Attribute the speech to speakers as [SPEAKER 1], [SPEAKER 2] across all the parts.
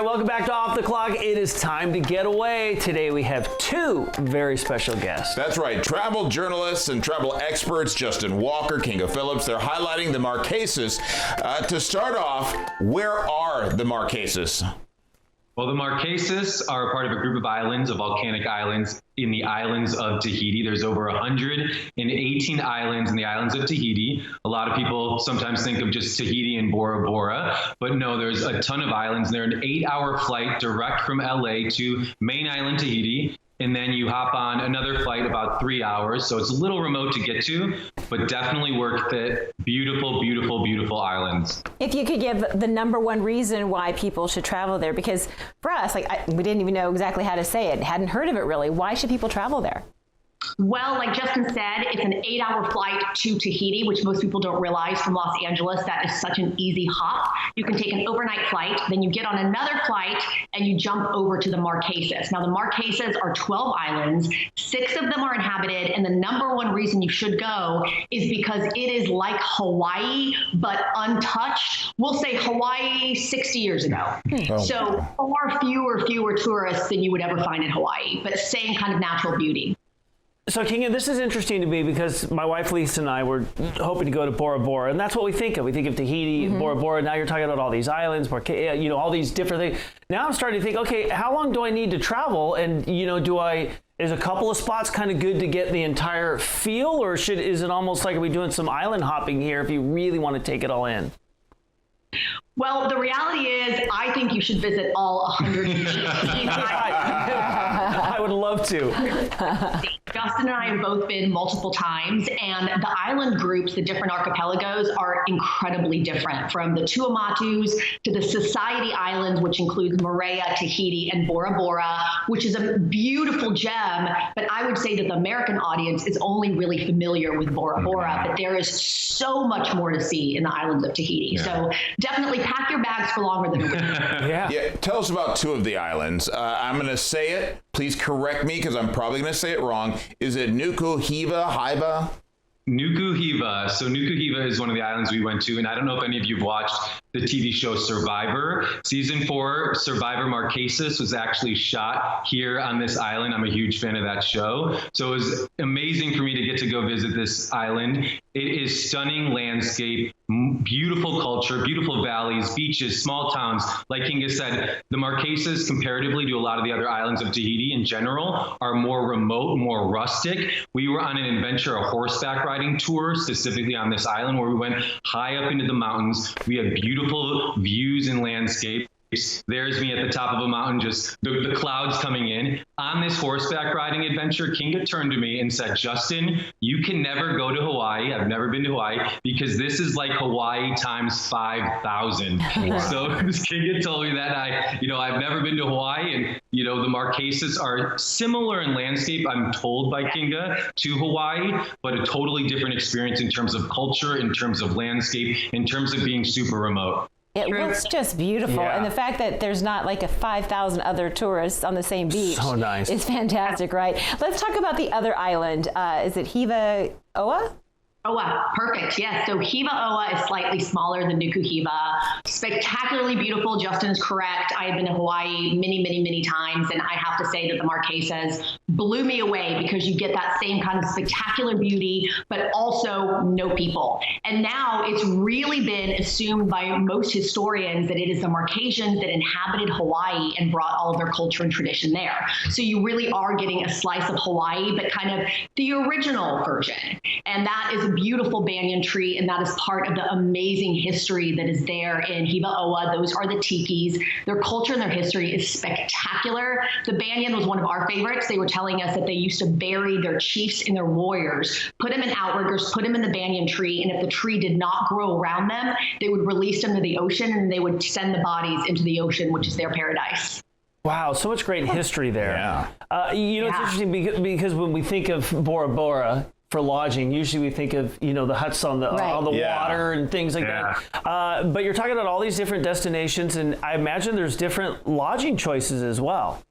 [SPEAKER 1] right, welcome back to Off the Clock. It is time to get away. Today we have two very special guests.
[SPEAKER 2] That's right. Travel journalists and travel experts, Justin Walker, Kinga Phillips, they're highlighting the Marquesas. To start off, where are the Marquesas?
[SPEAKER 3] Well, the Marquesas are part of a group of islands, of volcanic islands in the Islands of Tahiti. There's over 118 islands in the Islands of Tahiti. A lot of people sometimes think of just Tahiti and Bora Bora, but no, there's a ton of islands. They're an 8-hour flight direct from LA to main island Tahiti. And then you hop on another flight about 3 hours. So it's a little remote to get to, but definitely worth it. Beautiful, beautiful, beautiful islands.
[SPEAKER 4] If you could give the number one reason why people should travel there, because for us, we didn't even know exactly how to say it, hadn't heard of it really. Why should people travel there?
[SPEAKER 5] Well, like Justin said, it's an 8-hour flight to Tahiti, which most people don't realize from Los Angeles. That is such an easy hop. You can take an overnight flight, then you get on another flight and you jump over to the Marquesas. Now, the Marquesas are 12 islands. 6 of them are inhabited. And the number one reason you should go is because it is like Hawaii, but untouched. We'll say Hawaii 60 years ago. So far fewer tourists than you would ever find in Hawaii, but same kind of natural beauty.
[SPEAKER 1] So, Kinga, this is interesting to me because my wife Lisa and I were hoping to go to Bora Bora, and that's what we think of. We think of Tahiti, Bora Bora. Now you're talking about all these islands, all these different things. Now I'm starting to think, okay, how long do I need to travel? And, is a couple of spots kind of good to get the entire feel, or is it almost like are we doing some island hopping here if you really want to take it all in?
[SPEAKER 5] Well, the reality is, I think you should visit all 100.
[SPEAKER 1] I would love to.
[SPEAKER 5] Justin and I have both been multiple times, and the island groups, the different archipelagos, are incredibly different, from the Tuamatus to the Society Islands, which includes Moorea, Tahiti, and Bora Bora, which is a beautiful gem. But I would say that the American audience is only really familiar with Bora Bora, but there is so much more to see in the islands of Tahiti. Yeah. So definitely pack your bags for longer than a week.
[SPEAKER 2] Yeah. Tell us about 2 of the islands. I'm going to say it. Please correct me because I'm probably going to say it wrong. Is it Nuku, Hiva?
[SPEAKER 3] Nuku, Hiva. So Nuku, Hiva is one of the islands we went to, and I don't know if any of you have watched the TV show Survivor. Season 4, Survivor Marquesas was actually shot here on this island. I'm a huge fan of that show. So it was amazing for me to get to go visit this island. It is stunning landscape, beautiful culture, beautiful valleys, beaches, small towns. Like Kinga said, the Marquesas, comparatively to a lot of the other islands of Tahiti in general, are more remote, more rustic. We were on an adventure, a horseback riding tour, specifically on this island, where we went high up into the mountains. We had beautiful views and landscape. There's me at the top of a mountain, just the clouds coming in. On this horseback riding adventure, Kinga turned to me and said, "Justin, you can never go to Hawaii. I've never been to Hawaii because this is like Hawaii times 5,000. Wow. So Kinga told me that I've never been to Hawaii, and the Marquesas are similar in landscape, I'm told by Kinga, to Hawaii, but a totally different experience in terms of culture, in terms of landscape, in terms of being super remote."
[SPEAKER 4] It looks just beautiful. Yeah. And the fact that there's not like 5,000 other tourists on the same beach is fantastic, right? Let's talk about the other island. Is it Hiva Oa?
[SPEAKER 5] Oa, perfect. Yes. So Hiva Oa is slightly smaller than Nuku Hiva. Spectacularly beautiful. Justin is correct. I have been to Hawaii many, many, many times, and I have to say that the Marquesas blew me away because you get that same kind of spectacular beauty, but also no people. And now it's really been assumed by most historians that it is the Marquesans that inhabited Hawaii and brought all of their culture and tradition there. So you really are getting a slice of Hawaii, but kind of the original version. And that is a beautiful banyan tree, and that is part of the amazing history that is there in Hiva Oa. Those are the tikis. Their culture and their history is spectacular. The banyan was one of our favorites. They were telling us that they used to bury their chiefs and their warriors, put them in outriggers, put them in the banyan tree, and if the tree did not grow around them, they would release them to the ocean, and they would send the bodies into the ocean, which is their paradise.
[SPEAKER 1] Wow, so much great history there. Yeah. It's interesting because when we think of Bora Bora for lodging, usually we think of the huts on the water and things like that. But you're talking about all these different destinations, and I imagine there's different lodging choices as well.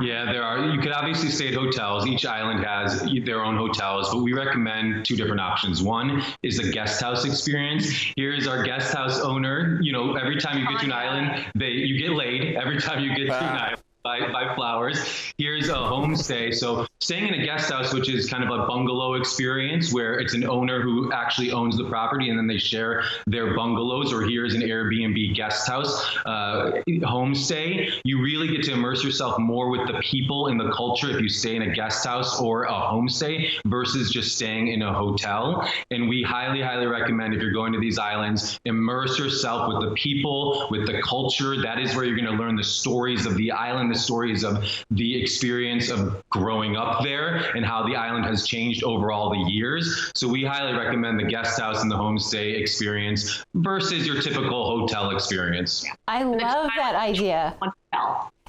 [SPEAKER 3] Yeah, there are. You could obviously stay at hotels. Each island has their own hotels, but we recommend two different options. One is a guest house experience. Here is our guest house owner. You know, every time you get to an island, you get laid. Every time you get to an island. By flowers. Here's a homestay. So staying in a guest house, which is kind of a bungalow experience where it's an owner who actually owns the property and then they share their bungalows, or here's an Airbnb guest house homestay. You really get to immerse yourself more with the people and the culture if you stay in a guest house or a homestay versus just staying in a hotel. And we highly, highly recommend, if you're going to these islands, immerse yourself with the people, with the culture. That is where you're going to learn the stories of the island, the stories of the experience of growing up there and how the island has changed over all the years. So we highly recommend the guest house and the homestay experience versus your typical hotel experience.
[SPEAKER 4] I love that idea.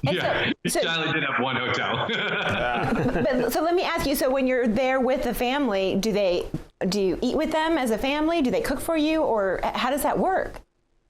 [SPEAKER 3] Yeah, each island did have one hotel.
[SPEAKER 4] But, so let me ask you, so when you're there with the family, do you eat with them as a family? Do they cook for you, or how does that work?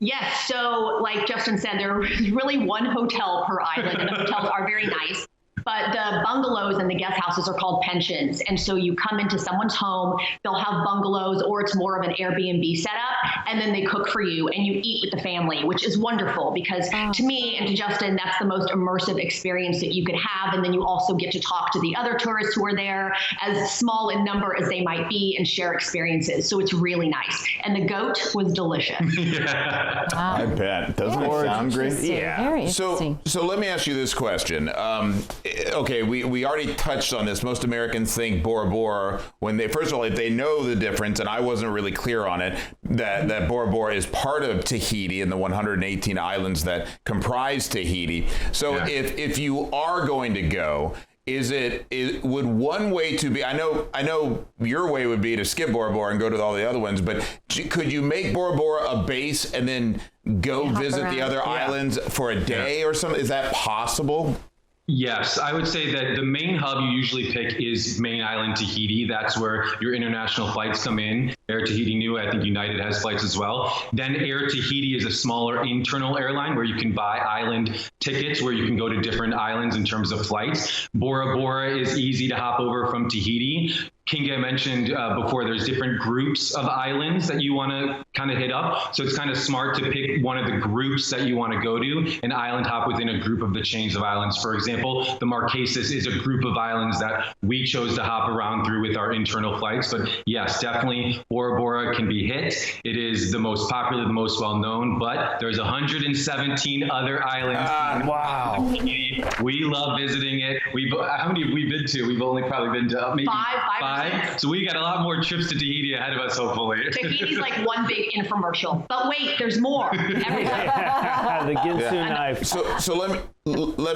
[SPEAKER 5] Yes. So like Justin said, there's really one hotel per island, and the hotels are very nice. But the bungalows and the guest houses are called pensions. And so you come into someone's home, they'll have bungalows, or it's more of an Airbnb setup, and then they cook for you and you eat with the family, which is wonderful because to me and to Justin, that's the most immersive experience that you could have. And then you also get to talk to the other tourists who are there, as small in number as they might be, and share experiences. So it's really nice. And the goat was delicious.
[SPEAKER 2] Yeah. Wow. I bet. Doesn't it sound great?
[SPEAKER 4] Yeah. Very interesting.
[SPEAKER 2] So let me ask you this question. Okay, we already touched on this. Most Americans think Bora Bora when they, first of all, if they know the difference, and I wasn't really clear on it, that Bora Bora is part of Tahiti and the 118 islands that comprise Tahiti. So if you are going to go, would one way to be, I know your way would be to skip Bora Bora and go to all the other ones, but could you make Bora Bora a base and then go visit the other islands for a day or something? Is that possible?
[SPEAKER 3] Yes, I would say that the main hub you usually pick is main island Tahiti. That's where your international flights come in. Air Tahiti Nui, I think United has flights as well. Then Air Tahiti is a smaller internal airline where you can buy island tickets where you can go to different islands in terms of flights. Bora Bora is easy to hop over from Tahiti. Kinga mentioned before, there's different groups of islands that you want to kind of hit up. So it's kind of smart to pick one of the groups that you want to go to and island hop within a group of the chains of islands. For example, the Marquesas is a group of islands that we chose to hop around through with our internal flights. But yes, definitely Bora Bora can be hit. It is the most popular, the most well-known, but there's 117 other islands.
[SPEAKER 1] Wow.
[SPEAKER 3] We love visiting it. How many have we been to? We've only probably been to maybe five. So we got a lot more trips to Tahiti ahead of us, hopefully.
[SPEAKER 5] Tahiti's like one big infomercial. But wait, there's more.
[SPEAKER 1] The Ginsu knife.
[SPEAKER 2] So let me,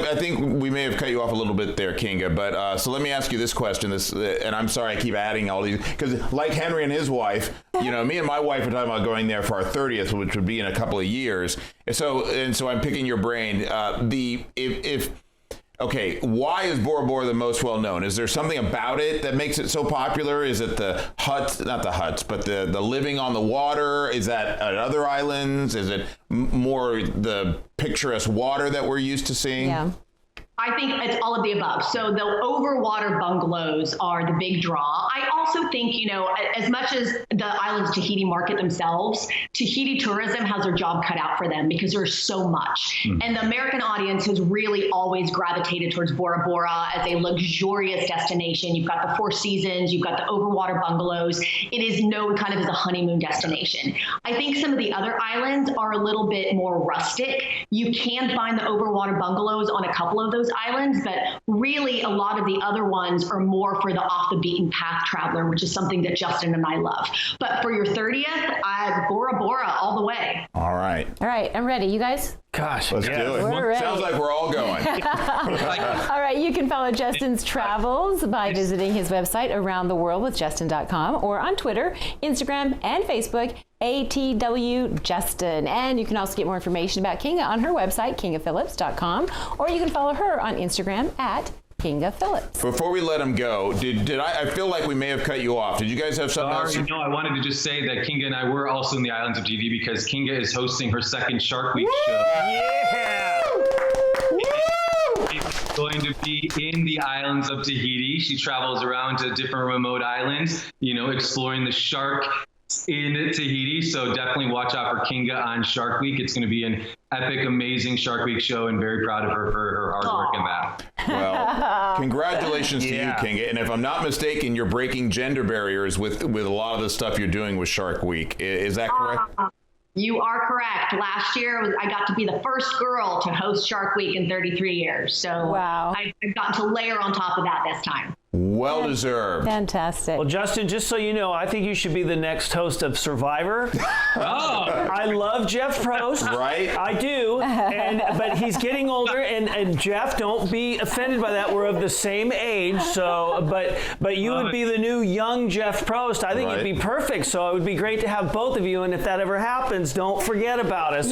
[SPEAKER 2] I think we may have cut you off a little bit there, Kinga, but so let me ask you this question. And I'm sorry I keep adding all these, because like Henry and his wife, me and my wife are talking about going there for our 30th, which would be in a couple of years. So I'm picking your brain. Okay, why is Bora Bora the most well-known? Is there something about it that makes it so popular? Is it the huts, not the huts, but the living on the water? Is that at other islands? Is it more the picturesque water that we're used to seeing?
[SPEAKER 4] Yeah.
[SPEAKER 5] I think it's all of the above. So the overwater bungalows are the big draw. I also think, as much as the islands Tahiti market themselves, Tahiti tourism has their job cut out for them because there's so much. And the American audience has really always gravitated towards Bora Bora as a luxurious destination. You've got the Four Seasons, you've got the overwater bungalows. It is known kind of as a honeymoon destination. I think some of the other islands are a little bit more rustic. You can find the overwater bungalows on a couple of those islands, but really a lot of the other ones are more for the off the beaten path traveler, which is something that Justin and I love. But for your 30th, Bora Bora all the way.
[SPEAKER 2] All right.
[SPEAKER 4] All right, I'm ready. You guys?
[SPEAKER 1] Gosh,
[SPEAKER 2] let's do it.
[SPEAKER 4] We're ready.
[SPEAKER 2] Sounds like we're all going.
[SPEAKER 4] All right, you can follow Justin's travels by visiting his website, aroundtheworldwithjustin.com, or on Twitter, Instagram, and Facebook, ATW Justin. And you can also get more information about Kinga on her website, kingaphillips.com, or you can follow her on Instagram at Kinga Phillips.
[SPEAKER 2] Before we let him go, did I feel like we may have cut you off. Did you guys have something else?
[SPEAKER 3] No, I wanted to just say that Kinga and I were also in the Islands of Tahiti because Kinga is hosting her second Shark Week show.
[SPEAKER 1] Yeah!
[SPEAKER 3] Woo! going to be in the islands of Tahiti. She travels around to different remote islands, exploring the shark in Tahiti. So definitely watch out for Kinga on Shark Week. It's going to be an epic, amazing Shark Week show, and very proud of her for her hard work in that.
[SPEAKER 2] Well, congratulations to you, Kinga. And if I'm not mistaken, you're breaking gender barriers with a lot of the stuff you're doing with Shark Week. Is that correct?
[SPEAKER 5] You are correct. Last year, I got to be the first girl to host Shark Week in 33 years. So
[SPEAKER 4] wow.
[SPEAKER 5] I've gotten to layer on top of that this time.
[SPEAKER 2] Well deserved.
[SPEAKER 4] Fantastic.
[SPEAKER 1] Well, Justin, just so you know, I think you should be the next host of Survivor. I love Jeff Probst.
[SPEAKER 2] Right?
[SPEAKER 1] I do. But he's getting older, and Jeff, don't be offended by that. We're of the same age, so but you would be the new young Jeff Probst. I think it'd be perfect. So it would be great to have both of you, and if that ever happens, don't forget about us.